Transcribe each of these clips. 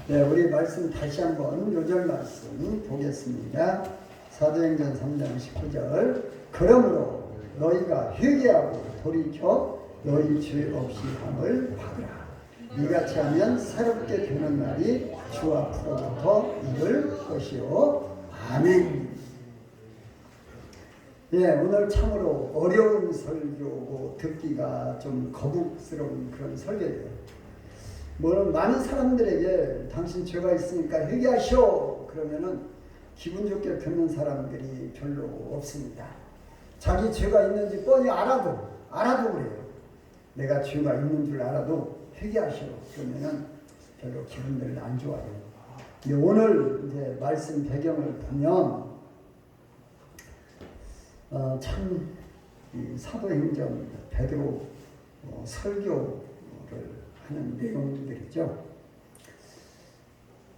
네, 우리 말씀 다시 한번 요절 말씀 보겠습니다. 사도행전 3장 19절. 그러므로 너희가 회개하고 돌이켜 너희 죄 없이 함을 받으라. 이같이 하면 새롭게 되는 날이 주 앞으로부터 이를 것이요. 아멘. 예, 오늘 참으로 어려운 설교고 듣기가 좀 거북스러운 그런 설교예요. 많은 사람들에게 당신 죄가 있으니까 회개하시오 그러면은 기분 좋게 듣는 사람들이 별로 없습니다. 자기 죄가 있는지 뻔히 알아도 그래요. 내가 죄가 있는 줄 알아도 회개하시오 그러면은 별로 기분들 안 좋아요. 근데 오늘 이제 말씀 배경을 보면 참 사도행전 베드로 설교를 하는 내용들이죠.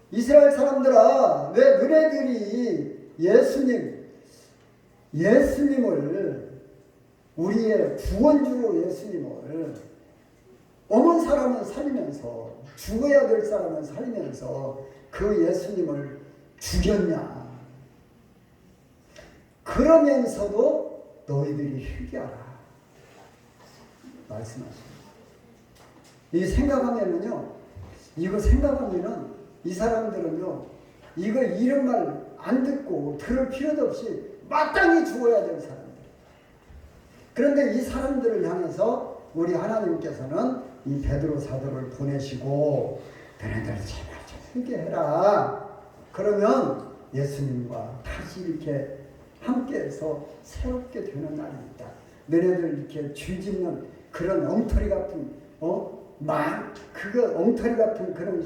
이스라엘 사람들아, 왜 너네들이 예수님을 우리의 구원주로 예수님을 어느 사람은 살리면서 죽어야 될 사람은 살리면서 그 예수님을 죽였냐? 그러면서도 너희들이 회개하라 말씀하십니다. 이 생각하면은 이 사람들은요, 이거 이런 말 안 듣고 들을 필요도 없이 마땅히 죽어야 될 사람들. 그런데 이 사람들을 향해서 우리 하나님께서는 이 베드로 사도를 보내시고 너네들 제발 좀 회개해라. 그러면 예수님과 다시 이렇게 함께해서 새롭게 되는 날이 있다. 너네들 이렇게 죄짓는 그런 엉터리 같은 엉터리 같은 그런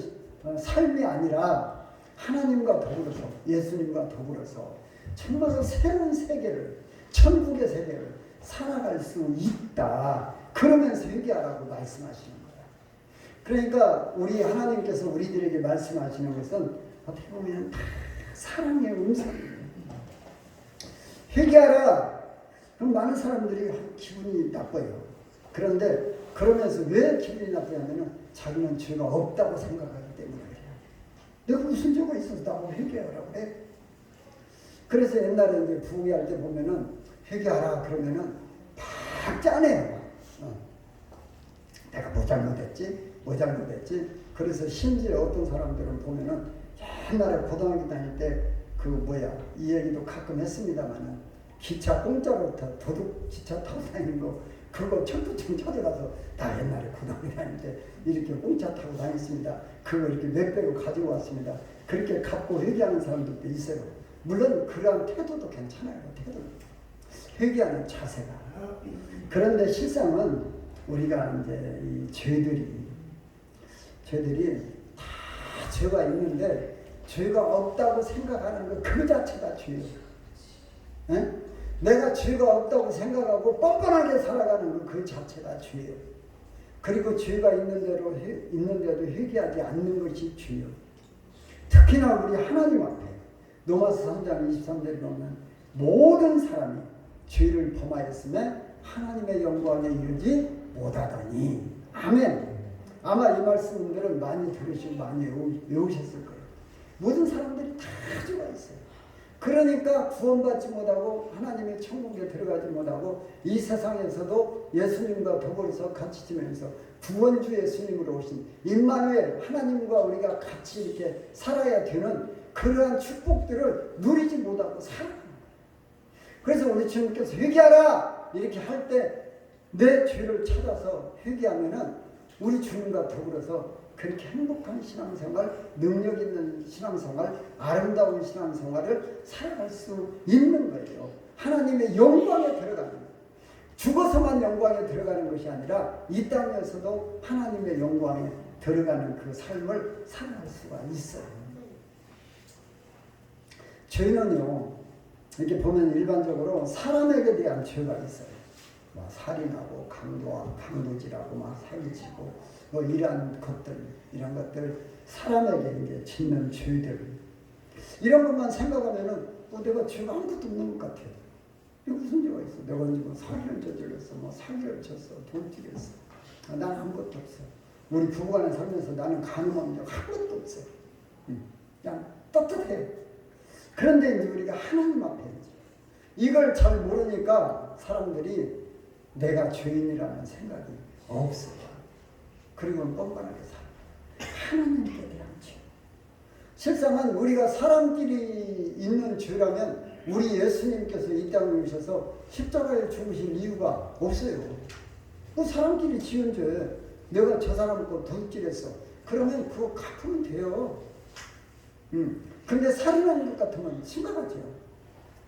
삶이 아니라 하나님과 더불어서 예수님과 더불어서 정말 새로운 세계를 천국의 세계를 살아갈 수 있다. 그러면서 회개하라고 말씀하시는 거야. 그러니까 우리 하나님께서 우리들에게 말씀하시는 것은 어떻게 보면 다 사랑의 음성이에요. 회개하라. 그럼 많은 사람들이 기분이 나빠요. 그런데 그러면서 왜 기분이 나쁘냐면 자기는 죄가 없다고 생각하기 때문에 그래요. 내가 무슨 죄가 있어서 나보고 회개하라고 그래? 그래서 옛날에 이제 부귀할 때 보면은 회개하라 그러면은 막 짜내요. 내가 뭐 잘못했지? 그래서 심지어 어떤 사람들은 보면은 옛날에 고등학교 다닐 때 이 얘기도 가끔 했습니다만은 기차 공짜로 도둑 기차 타고 다니는 거 그거 철도청 찾아가서 다 옛날에 고등학교 다닐 때 이렇게 공짜 타고 다녔습니다. 그거 이렇게 몇 배로 가지고 왔습니다. 그렇게 갚고 회개하는 사람들도 있어요. 물론 그런 태도도 괜찮아요. 회개하는 자세가. 그런데 실상은 우리가 이제 이 죄들이 다 죄가 있는데 죄가 없다고 생각하는 것 그 자체가 죄예요. 에? 내가 죄가 없다고 생각하고 뻔뻔하게 살아가는 것 그 자체가 죄예요. 그리고 죄가 있는데도 회개하지 않는 것이 죄예요. 특히나 우리 하나님 앞에 로마서 3장 23절에 보면 모든 사람이 죄를 범하였으면 하나님의 영광에 이르지 못하더니. 아멘. 아마 이 말씀들은 많이 들으시고 많이 외우셨을 거예요. 모든 사람들이 다 죄가 있어요. 그러니까 구원받지 못하고 하나님의 천국에 들어가지 못하고 이 세상에서도 예수님과 더불어서 같이 지내면서 구원주 예수님으로 오신 임마누엘 하나님과 우리가 같이 이렇게 살아야 되는 그러한 축복들을 누리지 못하고 살아요. 그래서 우리 주님께서 회개하라 이렇게 할 때 내 죄를 찾아서 회개하면은 우리 주님과 더불어서 그렇게 행복한 신앙생활, 능력 있는 신앙생활, 아름다운 신앙생활을 살아갈 수 있는 거예요. 하나님의 영광에 들어가는 거예요. 죽어서만 영광에 들어가는 것이 아니라 이 땅에서도 하나님의 영광에 들어가는 그 삶을 살아갈 수가 있어요. 죄는요, 이렇게 보면 일반적으로 사람에게 대한 죄가 있어요. 살인하고 강도질하고 사기치고 이런 것들 사람에게 이제 짓는 죄들 이런 것만 생각하면은 내가 죄가 아무것도 없는 것 같아요. 이거 무슨 죄가 있어? 내가 지금 사기를 저질렀어, 사기를 쳤어, 돌직했어. 난 아무것도 없어. 우리 부부간에 살면서 나는 간음한 적 아무것도 없어. 그냥 떳떳해요. 그런데 이제 우리가 하나님 앞에 이걸 잘 모르니까 사람들이 내가 죄인이라는 생각이 없어요. 그리고 뻔뻔하게 살아요. 하나님께 대한 죄. 실상은 우리가 사람끼리 있는 죄라면 우리 예수님께서 이 땅에 오셔서 십자가에 죽으신 이유가 없어요. 그 사람끼리 지은 죄, 내가 저 사람 거 도둑질했어. 그러면 그거 갚으면 돼요. 근데 살인하는 것 같으면 심각하죠.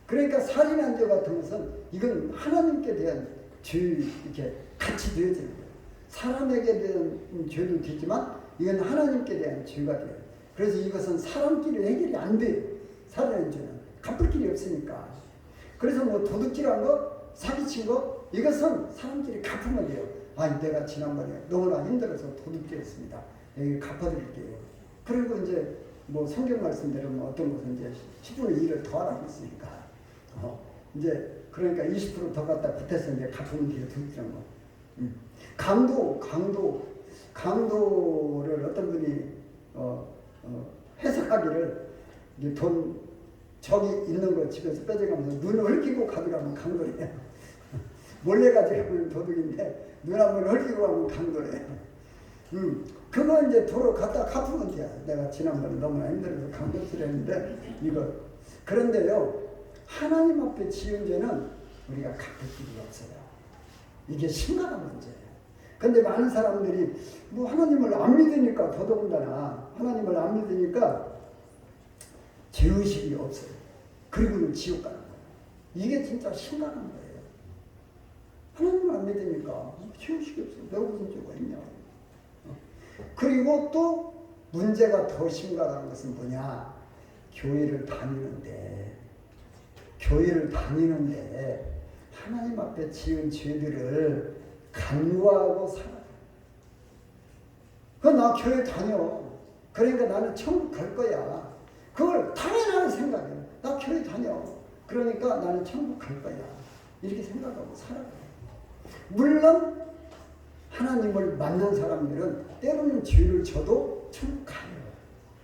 그러니까 살인한 죄 같은 것은 이건 하나님께 대한 죄 이렇게 같이 되어지는 거예요. 사람에게 대한 죄도 되지만 이건 하나님께 대한 죄가 돼요. 그래서 이것은 사람끼리 해결이 안 돼요. 살인한 죄는 갚을 길이 없으니까. 그래서 뭐 도둑질한 거, 사기친 거 이것은 사람끼리 갚으면 돼요. 아, 내가 지난번에 너무나 힘들어서 도둑질했습니다. 여기 갚아드릴게요. 그리고 이제 뭐 성경 말씀대로 뭐 어떤 것은 이제 10분의 1을 더 하라고 했으니까 이제 그러니까 20% 더 갖다 붙여서 이제 갚으면 돼요. 도둑질한 거. 강도를 어떤 분이 해석하기를 이제 돈 저기 있는 거 집에서 뺏어가면서 눈을 흘기고 가져가면 강도래요. 몰래 가져가면 도둑인데 눈 한번 흘기고 가면 강도래요. 그거 이제 도로 갖다 갚으면 돼요. 내가 지난번에 너무나 힘들어서 강도질 했는데 이거. 그런데요, 하나님 앞에 지은 죄는 우리가 갚을 길이 없어요. 이게 심각한 문제예요. 근데 많은 사람들이 뭐 하나님을 안 믿으니까 더더군다나 하나님을 안 믿으니까 죄의식이 없어요. 그리고는 지옥 가는 거예요. 이게 진짜 심각한 거예요. 하나님을 안 믿으니까 죄의식이 없어요. 내가 무슨 죄가 있냐. 그리고 또 문제가 더 심각한 것은 뭐냐. 교회를 다니는데 하나님 앞에 지은 죄들을 간구하고 살아요. 나 교회 다녀. 그러니까 나는 천국 갈 거야. 그걸 당연하게 생각해요. 나 교회 다녀. 그러니까 나는 천국 갈 거야. 이렇게 생각하고 살아요. 물론 하나님을 만난 사람들은 때로는 죄를 져도 천국 가요.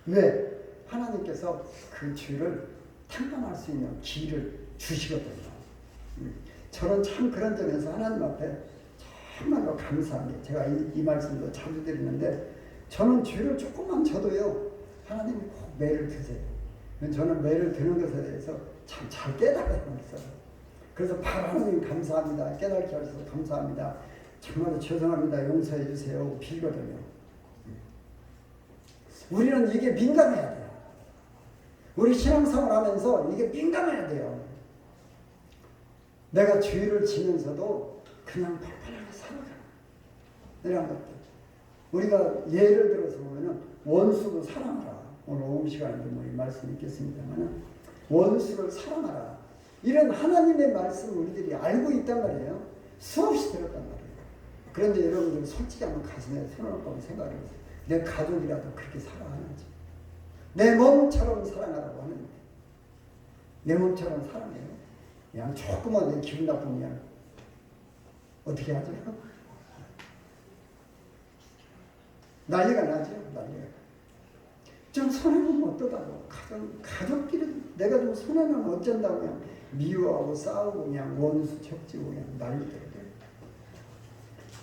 왜? 하나님께서 그 죄를 탕감할 수 있는 길을 주시거든요. 저는 참 그런 점에서 하나님 앞에 정말로 감사합니다. 제가 이 말씀도 자주 드리는데 저는 죄를 조금만 져도요. 하나님이 꼭 매를 드세요. 저는 매를 드는 것에 대해서 참 잘 깨달아요. 그래서 바로 하나님 감사합니다. 깨닫게 하셔서 감사합니다. 정말로 죄송합니다. 용서해 주세요. 빌거든요. 우리는 이게 민감해야 돼요. 우리 신앙생활 하면서 이게 민감해야 돼요. 내가 죄를 지면서도 그냥 편안하게 살아가는 이런 것들. 우리가 예를 들어서 보면은 원수도 사랑하라. 오늘 오후 시간에도 뭐 이 말씀 있겠습니다만은 원수를 사랑하라. 이런 하나님의 말씀 우리들이 알고 있단 말이에요. 수없이 들었단 말이에요. 그런데 여러분들 솔직히 한번 가슴에 손을 얹고 생각을 해보세요. 내 가족이라도 그렇게 사랑하는지. 내 몸처럼 사랑하라고 하는데 내 몸처럼 사랑해요. 그냥 조금만 내 기분 나쁘면 어떻게 하죠? 난리가 나죠. 난리가. 좀 손해보면 어떠다고. 가족끼리 내가 좀 손해나면 어쩐다고 그냥 미워하고 싸우고 그냥 원수 척지고 그냥 난리들어요.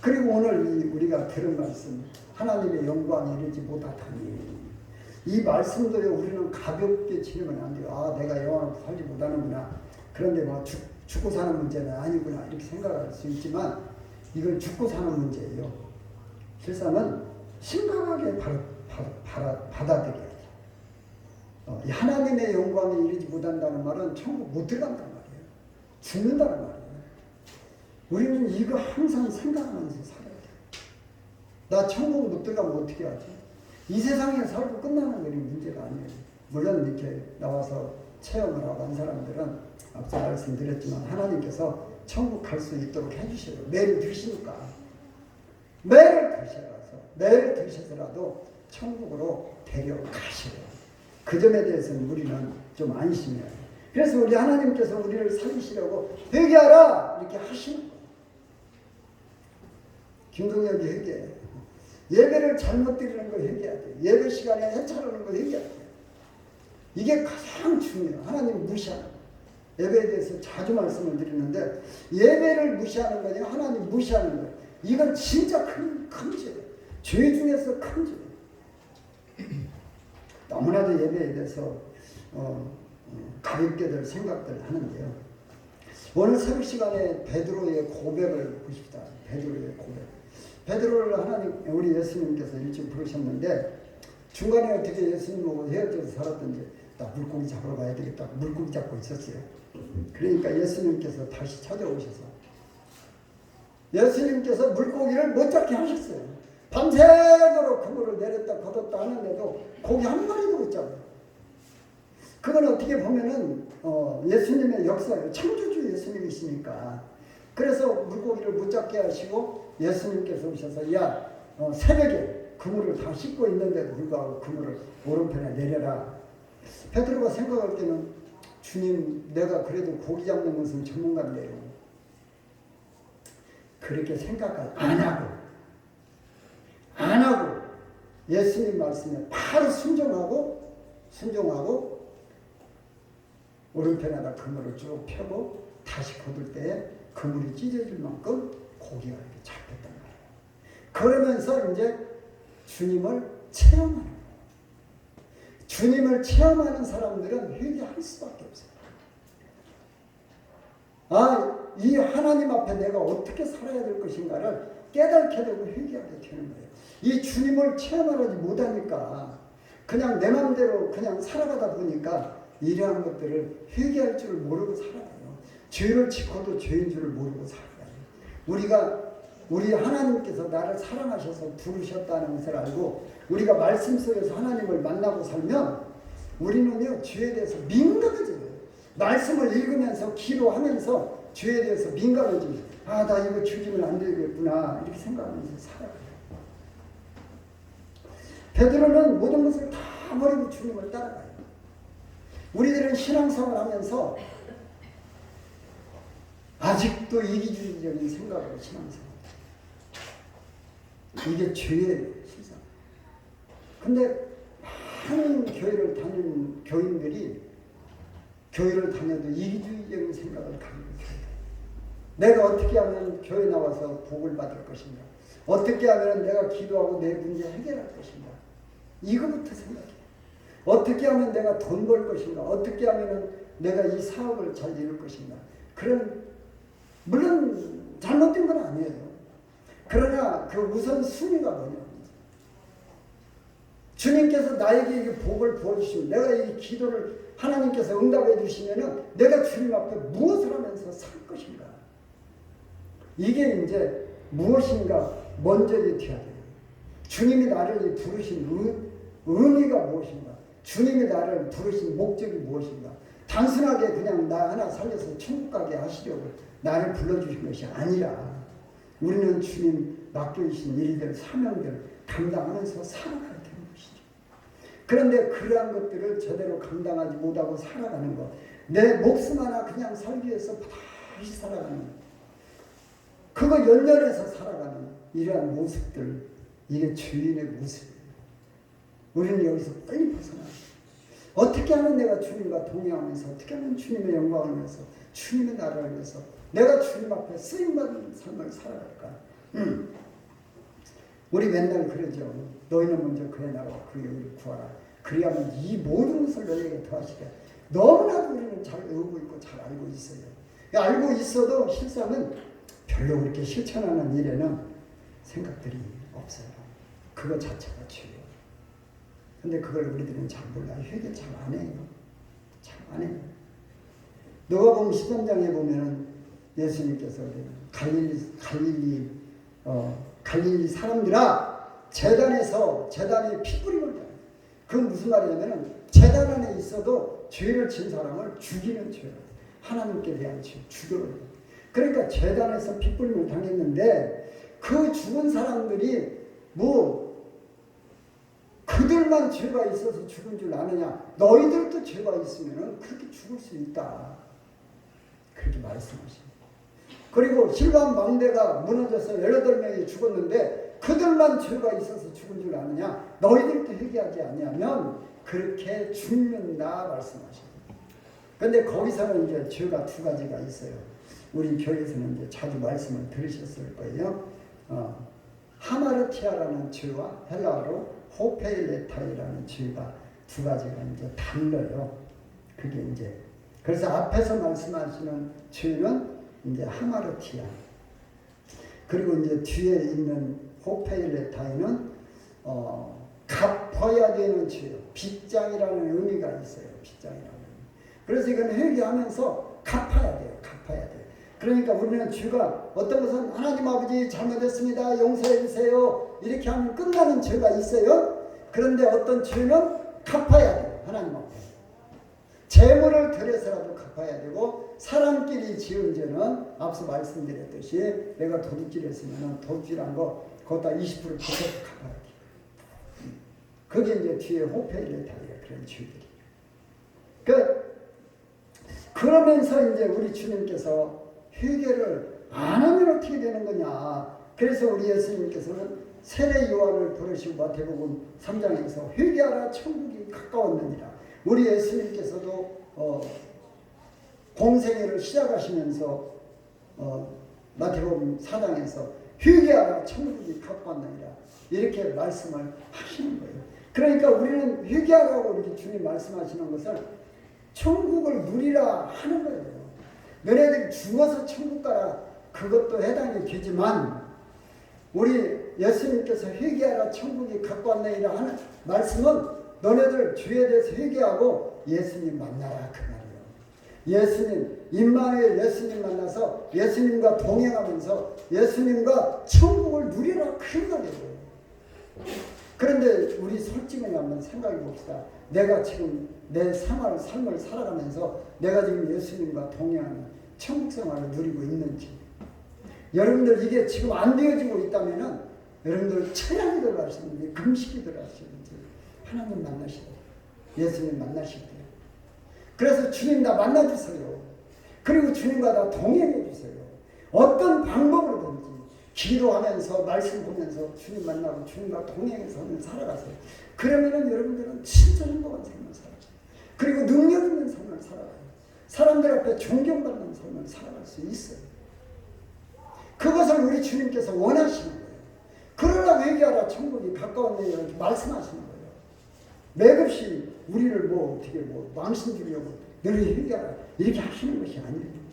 그리고 오늘 우리가 들은 말씀 하나님의 영광에 이르지 못하다니 이 말씀도요 우리는 가볍게 치르면 안 돼요. 아 내가 영원히 살지 못하는구나. 그런데 뭐 죽고 사는 문제는 아니구나 이렇게 생각할 수 있지만 이건 죽고 사는 문제예요. 실상은 심각하게 받아들여야 돼요. 하나님의 영광에 이르지 못한다는 말은 천국 못 들어간단 말이에요. 죽는다는 말이에요. 우리는 이거 항상 생각하면서 살아야 돼요. 나 천국 못 들어가면 어떻게 하지? 이 세상에 살고 끝나는 게 문제가 아니에요. 물론 이렇게 나와서 체험을 하고 한 사람들은 앞서 말씀드렸지만 하나님께서 천국 갈 수 있도록 해주셔요. 매를 드시니까. 매를 드셔서라도 천국으로 데려가셔요. 그 점에 대해서는 우리는 좀 안심해야 돼요. 그래서 우리 하나님께서 우리를 살리시려고 회개하라 이렇게 하시는 거예요. 김동혁이 회개해요. 예배를 잘못 드리는 걸 회개해야 돼요. 예배 시간에 해차르는 걸 회개해야 돼요. 이게 가장 중요해요. 하나님 무시하는 거예요. 예배에 대해서 자주 말씀을 드리는데 예배를 무시하는 거냐 하나님 무시하는 거예요. 이건 진짜 큰 죄예요. 죄 중에서 큰 죄예요. 너무나도 예배에 대해서 가볍게들 생각들 하는데요. 오늘 새벽 시간에 베드로의 고백을 보고 싶다. 베드로의 고백. 베드로를 하나님 우리 예수님께서 일찍 부르셨는데 중간에 어떻게 예수님하고 헤어져서 살았던지 나 물고기 잡으러 가야 되겠다. 물고기 잡고 있었어요. 그러니까 예수님께서 다시 찾아오셔서 예수님께서 물고기를 못 잡게 하셨어요. 밤새도록 그물을 내렸다 걷었다 하는데도 고기 한 마리도 못 잡아요. 그건 어떻게 보면은 예수님의 역사예요. 창조주 예수님이시니까. 그래서 물고기를 못 잡게 하시고 예수님께서 오셔서 새벽에 그물을 다 씻고 있는데도 불구하고 그물을 오른편에 내려라. 베드로가 생각할 때는 주님 내가 그래도 고기 잡는 것은 전문가인데요. 그렇게 생각을 안 하고 예수님 말씀에 바로 순종하고 오른편에다 그물을 쭉 펴고 다시 걷을 때에 그물이 찢어질 만큼 고기가 이렇게 잡혔단 말이에요. 그러면서 이제 주님을 체험하는 거예요. 주님을 체험하는 사람들은 회개할 수밖에 없어요. 이 하나님 앞에 내가 어떻게 살아야 될 것인가를 깨닫게 되고 회개하게 되는 거예요. 이 주님을 체험하지 못하니까 그냥 내 마음대로 그냥 살아가다 보니까 이러한 것들을 회개할 줄을 모르고 살아가요. 죄를 짓고도 죄인 줄을 모르고 살아가요. 우리 하나님께서 나를 사랑하셔서 부르셨다는 것을 알고 우리가 말씀 속에서 하나님을 만나고 살면 우리는요 죄에 대해서 민감해져요. 말씀을 읽으면서 기도하면서 죄에 대해서 민감해지고 나 이거 죽이면 안 되겠구나 이렇게 생각하면서 살아가요. 베드로는 모든 것을 다 버리고 주님을 따라가요. 우리들은 신앙생활 하면서 아직도 이기주의적인 생각으로 신앙생활. 이게 죄의 시선. 근데 많은 교회를 다니는 교인들이 교회를 다녀도 이기주의적인 생각을 가지고 있어요. 내가 어떻게 하면 교회 나와서 복을 받을 것인가? 어떻게 하면 내가 기도하고 내 문제 해결할 것인가? 이거부터 생각해요. 어떻게 하면 내가 돈 벌 것인가? 어떻게 하면 내가 이 사업을 잘 이룰 것인가? 물론 잘못된 건 아니에요. 그러나 그 우선순위가 뭐냐? 주님께서 나에게 이 복을 부어주시면 내가 이 기도를 하나님께서 응답해 주시면 내가 주님 앞에 무엇을 하면서 살 것인가? 이게 이제 무엇인가 먼저 되어야 돼요. 주님이 나를 부르신 의미가 무엇인가? 주님이 나를 부르신 목적이 무엇인가? 단순하게 그냥 나 하나 살려서 천국 가게 하시려고 나를 불러주신 것이 아니라 우리는 주님 맡겨주신 일들, 사명들 감당하면서 살아가야 되는 것이죠. 그런데 그러한 것들을 제대로 감당하지 못하고 살아가는 것, 내 목숨 하나 그냥 살기 위해서 다시 살아가는 것, 그거 연연해서 살아가는 이러한 모습들, 이게 주인의 모습이에요. 우리는 여기서 빨리 벗어나야 돼요. 어떻게 하면 내가 주님과 동행하면서 어떻게 하면 주님의 영광을 위해서 주님의 나라를 위해서 내가 주님 앞에 쓰임받는 삶을 살아갈까? 우리 맨날 그러죠. 너희는 먼저 그의 나라와 그의 의를 구하라. 그리하면 이 모든 것을 너희에게 더하시리라. 너무나도 우리는 잘 외우고 있고 잘 알고 있어요. 알고 있어도 실상은 별로 그렇게 실천하는 일에는 생각들이 없어요. 그거 자체가 죄예요. 근데 그걸 우리들은 잘 몰라요. 회개 잘 안 해요. 잘 안 해요. 누가복음 13장에 보면은 예수님께서 갈릴리 사람들아 제단에 피 뿌림을 당해요. 그건 무슨 말이냐면은 제단 안에 있어도 죄를 진 사람을 죽이는 죄예요. 하나님께 대한 죄, 죽여요. 그러니까 제단에서 피 뿌림을 당했는데 그 죽은 사람들이 그들만 죄가 있어서 죽은 줄 아느냐? 너희들도 죄가 있으면 그렇게 죽을 수 있다. 그렇게 말씀하십니다. 그리고 실로암 망대가 무너져서 18명이 죽었는데 그들만 죄가 있어서 죽은 줄 아느냐? 너희들도 회개하지 아니하면 그렇게 죽는다 말씀하십니다. 근데 거기서는 이제 죄가 두 가지가 있어요. 우리 교회에서는 이제 자주 말씀을 들으셨을 거예요. 하마르티아라는 죄와 헬라어로 호페일레타이라는 죄가 두 가지가 이제 달라요. 그게 이제 그래서 앞에서 말씀하시는 죄는 이제 하마르티아. 그리고 이제 뒤에 있는 호페일레타이는 갚아야 되는 죄요. 빚장이라는 의미가 있어요. 빚장이라는 의미. 그래서 이건 회개하면서 갚아야 돼요. 갚아야 돼요. 그러니까 우리는 죄가 어떤 것은 하나님 아버지 잘못했습니다. 용서해 주세요. 이렇게 하면 끝나는 죄가 있어요. 그런데 어떤 죄는 갚아야 돼요. 하나님 앞에. 재물을 들여서라도 갚아야 되고 사람끼리 지은 죄는 앞서 말씀드렸듯이 내가 도둑질 했으면 도둑질한 거 그것다 20% 붙여서 갚아야 돼. 그게 이제 뒤에 호페일레타이가 그런 죄들이에요. 그러면서 이제 우리 주님께서 회개를 안 하면 어떻게 되는 거냐. 그래서 우리 예수님께서는 세례 요한을 부르시고 마태복음 3장에서 회개하라 천국이 가까웠느니라. 우리 예수님께서도 공생애를 시작하시면서 마태복음 4장에서 회개하라 천국이 가까웠느니라 이렇게 말씀을 하시는 거예요. 그러니까 우리는 회개하라고 이렇게 주님 말씀하시는 것을 천국을 누리라 하는 거예요. 너네들이 죽어서 천국 가라 그것도 해당이 되지만 우리 예수님께서 회개하라 천국이 가까웠느니라 하는 말씀은 너네들 죄에 대해서 회개하고 예수님 만나라 그 말이에요. 예수님 임마누엘 예수님 만나서 예수님과 동행하면서 예수님과 천국을 누리라 그 말이에요. 그런데 우리 솔직히 한번 생각해 봅시다. 내가 지금 내 삶을 살아가면서 내가 지금 예수님과 동행하는 천국 생활을 누리고 있는지 여러분들 이게 지금 안 되어지고 있다면은 여러분들 찬양이 들어가시는지 금식이 들어가시는지 하나님 만나시고 예수님 만나실 때 그래서 주님 다 만나주세요. 그리고 주님과 다 동행해 주세요. 어떤 방법으로든지 기도하면서 말씀 보면서 주님 만나고 주님과 동행해서 살아가세요. 그러면은 여러분들은 진짜 행복한 삶을 살아요. 그리고 능력 있는 삶을 살아가요. 사람들 앞에 존경받는 삶을 살아갈 수 있어요. 그것을 우리 주님께서 원하시는 거예요. 그러나 회개하라 천국이 가까웠네 이렇게 말씀하시는 거예요. 맥없이 우리를 어떻게 망신 주려고 너희 회개하라 이렇게 하시는 것이 아니에요.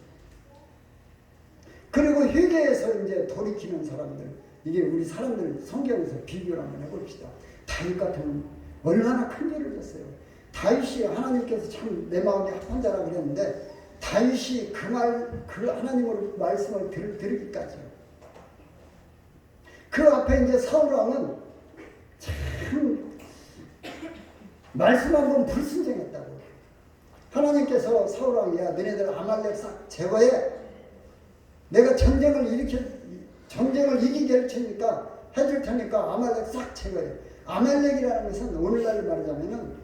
그리고 회개해서 이제 돌이키는 사람들 이게 우리 사람들 성경에서 비교를 한번 해봅시다. 다윗 같은 얼마나 큰 죄를 졌어요. 다윗이 하나님께서 참 내 마음에 합한 자라 그랬는데 다윗이 그 하나님으로 말씀을 들으기까지요. 그 앞에 이제 사울 왕은 참 말씀 한 번 불순종했다고. 하나님께서 사울 왕이야 너네들 아말렉 싹 제거해. 내가 전쟁을 이기게 할 테니까 해줄 테니까 아말렉 싹 제거해. 아말렉이라는 것은 오늘날로 말하자면은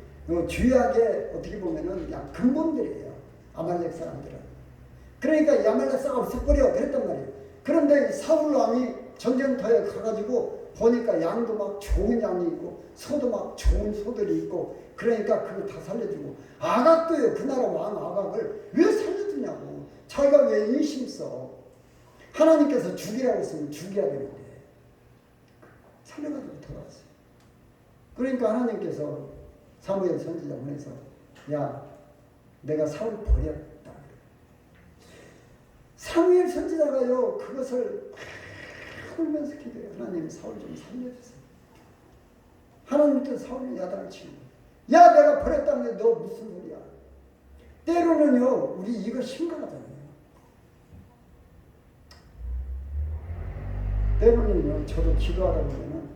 주약의 어떻게 보면은 그냥 근본들이에요. 아말렉 사람들은. 그러니까 이 아말렉 싹 없애버려 그랬단 말이에요. 그런데 사울 왕이 전쟁터에 가가지고 보니까 양도 막 좋은 양이 있고 소도 막 좋은 소들이 있고 그러니까 그걸 다 살려주고 아각도요 그 나라 왕 아각을 왜 살려주냐고. 자기가 왜 인심 써. 하나님께서 죽이라고 했으면 죽여야 되는데 살려가지고 돌아왔어요. 그러니까 하나님께서 사무엘 선지자 보내서 야 내가 사울 버렸다. 사무엘 선지자가요 그것을 울면서 기도해요. 하나님 사울 좀 살려주세요. 하나님께서 사울을 야단을 치고 야 내가 버렸다는데 너 무슨 소리야. 때로는요 우리 이거 심각하잖아요. 때로는요 저도 기도하다 보면은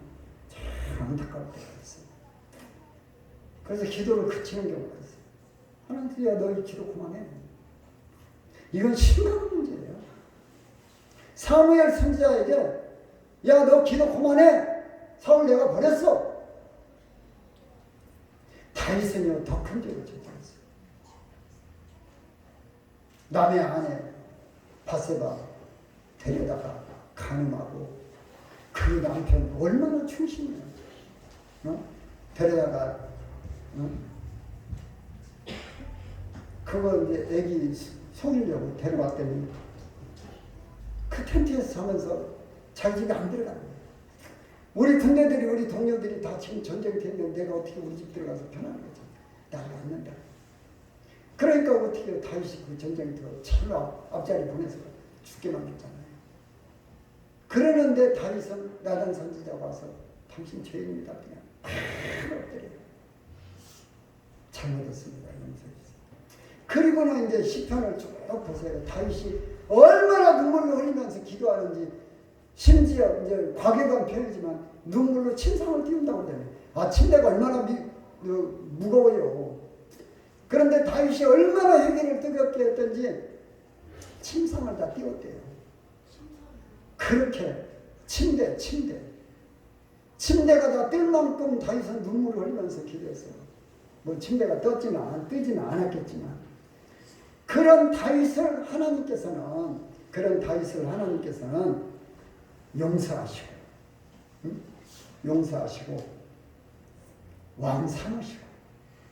참 안타까울 때가 있어요. 그래서 기도를 그치는 경우가 있어요. 하나님 야 너 기도 그만해. 이건 심각한 문제예요. 사무엘 선지자에게 야 너 기도 그만해. 사울 내가 버렸어. 다윗은요 더 큰 죄를 저질렀어요. 남의 아내 바세바 데려다가 간음하고 그 남편 얼마나 충신해요. 데려다가 그거 이제 애기 속이려고 데려왔더니 그 텐트에서 자면서 자기 집에 안 들어가는 거예요. 우리 군대들이 우리 동료들이 다 지금 전쟁터인데 내가 어떻게 우리 집 들어가서 편하는 거지. 나를 안는다. 그러니까 어떻게 다윗이 그 전쟁터 차로 앞자리 보내서 죽게 만들잖아요. 그러는데 다윗은 나단 선지자가 와서 당신 죄인입니다. 그냥 바로 엎드려요. 잘못했습니다. 용서해주세요. 그리고는 이제 시편을 쭉 보세요. 다윗이 얼마나 눈물을 흘리면서 기도하는지, 심지어 이제 과격한 표현이지만 눈물로 침상을 띄운다고 그러잖아요. 침대가 얼마나 무거워요. 그런데 다윗이 얼마나 회개를 뜨겁게 했던지 침상을 다 띄웠대요. 그렇게 침대가 다 뜰 만큼 다윗은 눈물을 흘리면서 기도했어요. 뭐 침대가 뜨지는 않았겠지만 그런 다윗을 하나님께서는 용서하시고 왕 삼으시고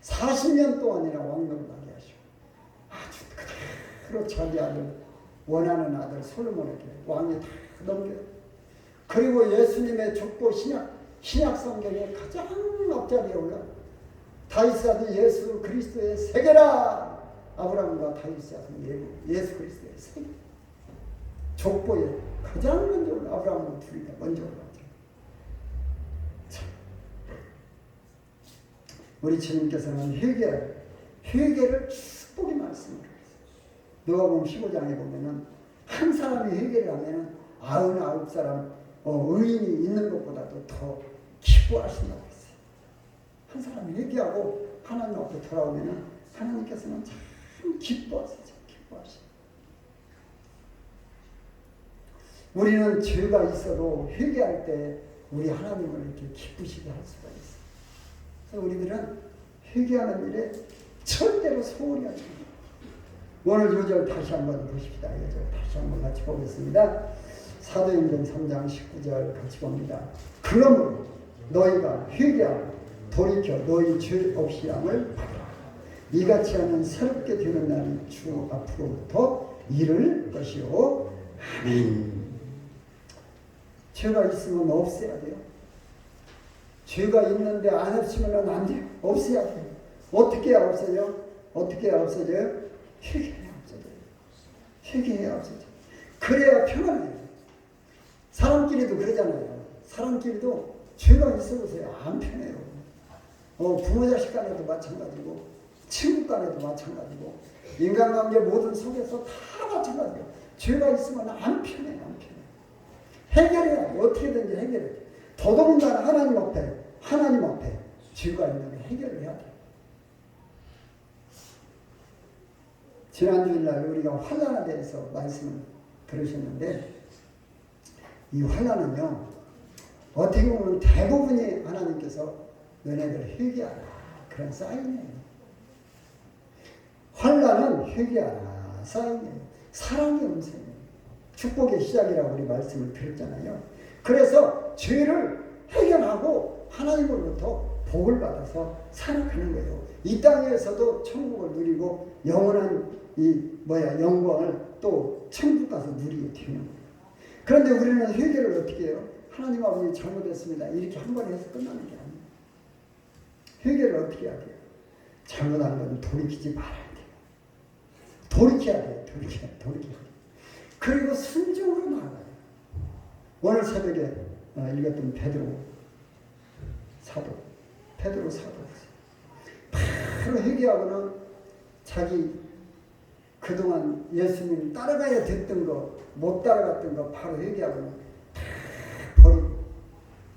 40년 동안이나 왕노릇하게 하시고 아주 그대로 자기 아들 원하는 아들 솔로몬에게 왕이 다 넘겨요. 그리고 예수님의 족보 신약 성경의 가장 앞자리에 올라 다윗의 아들 예수 그리스도의 세계라. 아브라함과 다윗의 아들 예수 그리스도의 세계. 족보에 가장 먼저 올라 아브라함과 둘이 먼저 올라왔죠. 우리 주님께서는 회개를 축복의 말씀을 하세요. 누가복음 15장에 보면은 한 사람이 회개를 하면은 99사람 의인이 있는 것보다도 더 기뻐하신다고 했어요. 한 사람이 회개하고 하나님 앞에 돌아오면은 하나님께서는 참 기뻐하세요. 우리는 죄가 있어도 회개할 때 우리 하나님을 이렇게 기쁘시게 할 수가 있어요. 그래서 우리들은 회개하는 일에 절대로 소홀히 하지 않아요. 오늘 요절 다시 한번 보십시다. 요절 다시 한번 같이 보겠습니다. 사도행전 3장 19절 같이 봅니다. 그러므로 너희가 회개하고 돌이켜 너희 죄 없이 함을 받으라. 이같이 하는 새롭게 되는 날이 주 앞으로부터 이를 것이요. 아멘. 죄가 있으면 없애야 돼요. 죄가 있는데 안 없으면 안 돼요. 없애야 돼요. 어떻게 해야 없어져요? 회개해야 없어져요. 그래야 편안해요. 사람끼리도 그러잖아요. 사람끼리도 죄가 있어 보세요. 안 편해요. 부모 자식 간에도 마찬가지고 친구 간에도 마찬가지고 인간관계 모든 속에서 다 마찬가지예요. 죄가 있으면 안 편해요. 해결해야 돼. 어떻게든지 해결해야 돼. 더더군다나 하나님 앞에 죄가 있는데 해결을 해야 돼. 지난주일날 우리가 환난에 대해서 말씀을 들으셨는데 이 환난은요 어떻게 보면 대부분이 하나님께서 너네들 회개하라 그런 사인이에요. 환난은 회개하라 사인이에요. 사랑의 음성이에요. 축복의 시작이라고 우리 말씀을 드렸잖아요. 그래서 죄를 해결하고 하나님으로부터 복을 받아서 살아가는 거예요. 이 땅에서도 천국을 누리고 영원한 영광을 또 천국 가서 누리게 되는 거예요. 그런데 우리는 회개를 어떻게 해요? 하나님 아버지 잘못했습니다. 이렇게 한 번에 해서 끝나는 게 아니에요. 회개를 어떻게 해야 돼요? 잘못한 건 돌이키지 말아야 돼요. 돌이켜야 돼요. 그리고 순종으로 나아가요. 오늘 새벽에 읽었던 베드로 사도 바로 회개하고는 자기 그동안 예수님 따라가야 됐던 거 못 따라갔던 거 바로 회개하고는 다 버리고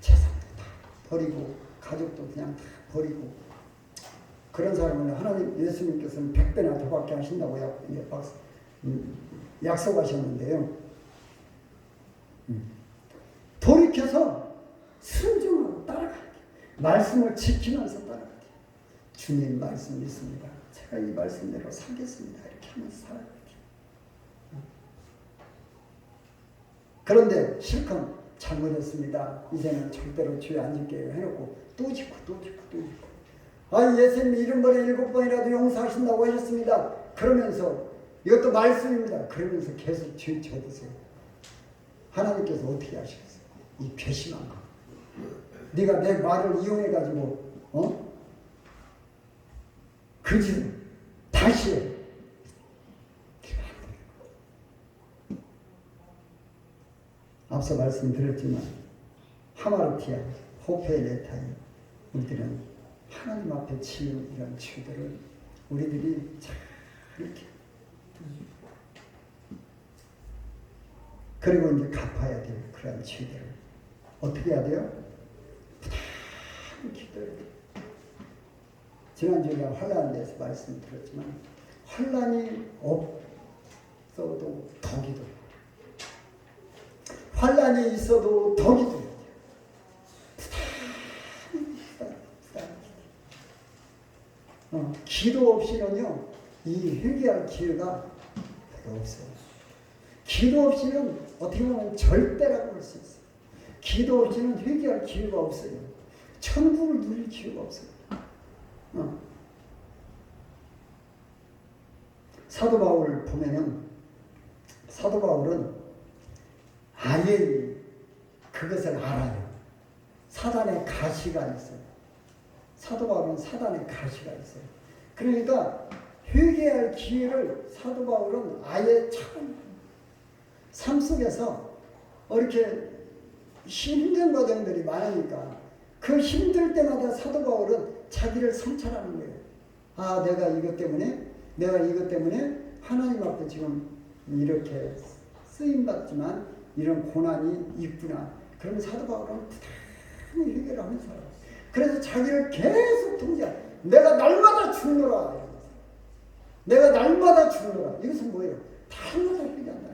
재산도 다 버리고 가족도 그냥 다 버리고 그런 사람은 하나님 예수님께서는 100배나 더 받게 하신다고 약속하셨는데요. 돌이켜서 순종하고 따라가야 돼요. 말씀을 지키면서 따라가야 돼요. 주님 말씀 믿습니다. 제가 이 말씀대로 살겠습니다. 이렇게 하면서 살아야 돼요. 그런데 실컷 잘못했습니다. 이제는 절대로 죄 안 짓게 해놓고 또 짓고 또 짓고 또 짓고. 아니 예수님이 70번에 7번이라도 용서하신다고 하셨습니다. 그러면서 이것도 말씀입니다. 그러면서 계속 죄 져드세요. 하나님께서 어떻게 하시겠어요? 이 괘씸한 거. 네가 내 말을 이용해가지고 그 짓을 다시 해. 앞서 말씀드렸지만 하마르티아, 호페레타이 우리들은 하나님 앞에 치는 이런 죄들을 우리들이 잘 이렇게 그리고 이제 갚아야 될 그런 죄들을 어떻게 해야 돼요? 부단히 기도해야 돼요. 지난주에 환란에 대해서 말씀드렸지만 환란이 없어도 더 기도해요. 환란이 있어도 더 기도해야 돼요. 부단히 기도 없이는요 이 회개할 기회가 별로 없어요. 기도 없이는 어떻게 보면 절대라고 할 수 있어요. 기도 없이는 회개할 기회가 없어요. 천국을 누릴 기회가 없어요. 사도 바울을 보면은 사도 바울은 아예 그것을 알아요. 사단의 가시가 있어요. 사도 바울은 사단의 가시가 있어요. 그러니까 회개할 기회를 사도 바울은 아예 참 삶 속에서 이렇게 힘든 과정들이 많으니까 그 힘들 때마다 사도 바울은 자기를 성찰하는 거예요. 아, 내가 이것 때문에 하나님 앞에 지금 이렇게 쓰임받지만 이런 고난이 있구나. 그러면 사도 바울은 부단히 회개를 하면서 살아요. 그래서 자기를 계속 통제해. 내가 날마다 죽노라. 내가 날마다 죽노라. 이것은 뭐예요? 날마다 회개한다.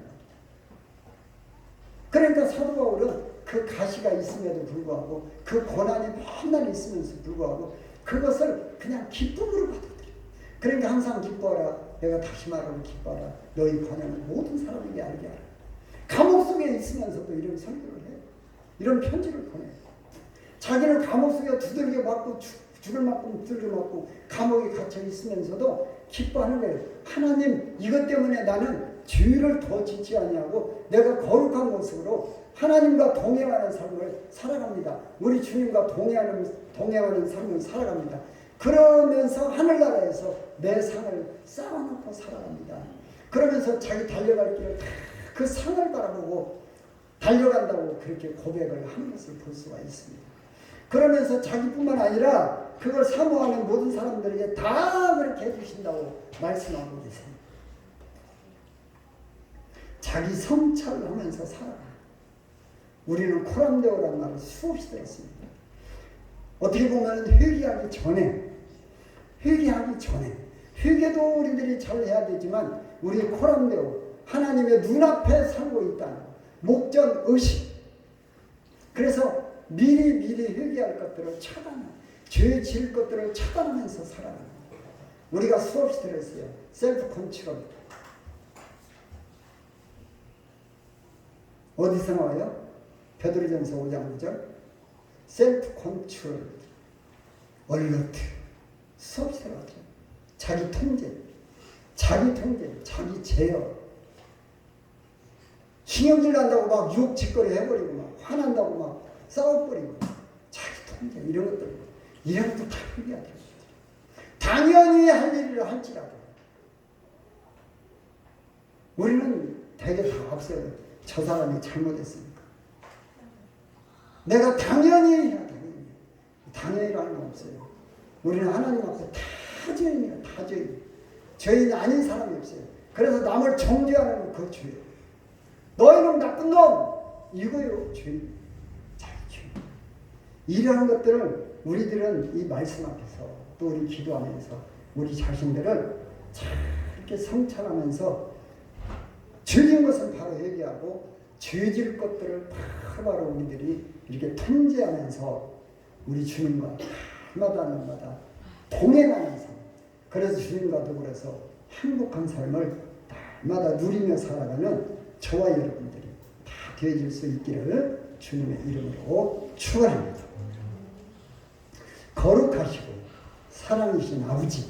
그러니까 사도 바울은 그 가시가 있음에도 불구하고 그 고난이 맨날 있으면서 불구하고 그것을 그냥 기쁨으로 받아들여. 그러니까 항상 기뻐하라. 내가 다시 말하면 기뻐하라. 너희 관영은 모든 사람에게 알게 하라. 감옥 속에 있으면서도 이런 설교를 해요. 이런 편지를 보내요. 자기는 감옥 속에 두들겨 맞고 죽을 만큼 두들겨 맞고 감옥에 갇혀 있으면서도 기뻐하는 거예요. 하나님 이것 때문에 나는 죄를 더 짓지 아니하고 내가 거룩한 모습으로 하나님과 동행하는 삶을 살아갑니다. 우리 주님과 동행하는 삶을 살아갑니다. 그러면서 하늘나라에서 내 상을 쌓아놓고 살아갑니다. 그러면서 자기 달려갈 길을 그 상을 바라보고 달려간다고 그렇게 고백을 하는 것을 볼 수가 있습니다. 그러면서 자기뿐만 아니라 그걸 사모하는 모든 사람들에게 다 그렇게 해주신다고 말씀하고 계십니다. 자기 성찰을 하면서 살아가. 우리는 코람데오라는 말을 수없이 들었습니다. 어떻게 보면 회개하기 전에 회개도 우리들이 잘 해야 되지만 우리 코람데오 하나님의 눈앞에 살고 있다는 목전 의식. 그래서 미리 회개할 것들을 죄 지을 것들을 차단하면서 살아가는 거예요. 우리가 수없이 들었어요. 셀프 컨트롤. 어디서 나와요? 베드로전서 5장 9절. 셀프 컨트롤. 얼러트. 수없이 들었죠. 자기 통제, 자기 제어. 신경질 난다고 막 유혹짓거리 해버리고 막 화난다고 막 싸워버리고 자기 통제 이런 것도 다 회개해야 돼요. 당연히 할 일을 할지라도 우리는 되게 다 앞서요. 저 사람이 잘못했으니까 내가 당연히 해야 당연히라는 건 없어요. 우리는 하나님 앞에 다 죄인이에요. 다 죄인. 죄인 아닌 사람이 없어요. 그래서 남을 정죄하는 건 그 죄예요. 너희는 나쁜 놈! 이거요. 죄인. 자기 죄인. 이러한 것들을 우리들은 이 말씀 앞에서 또 우리 기도하면서 우리 자신들을 잘 이렇게 성찰하면서 죄진 것은 바로 회개하고 죄질 것들을 바로 우리들이 이렇게 통제하면서 우리 주님과 날마다 동행하는 삶. 그래서 주님과 더불어서 행복한 삶을 날마다 누리며 살아가는 저와 여러분들이 다 되어질 수 있기를 주님의 이름으로 축원합니다. 거룩하시고 사랑이신 아버지,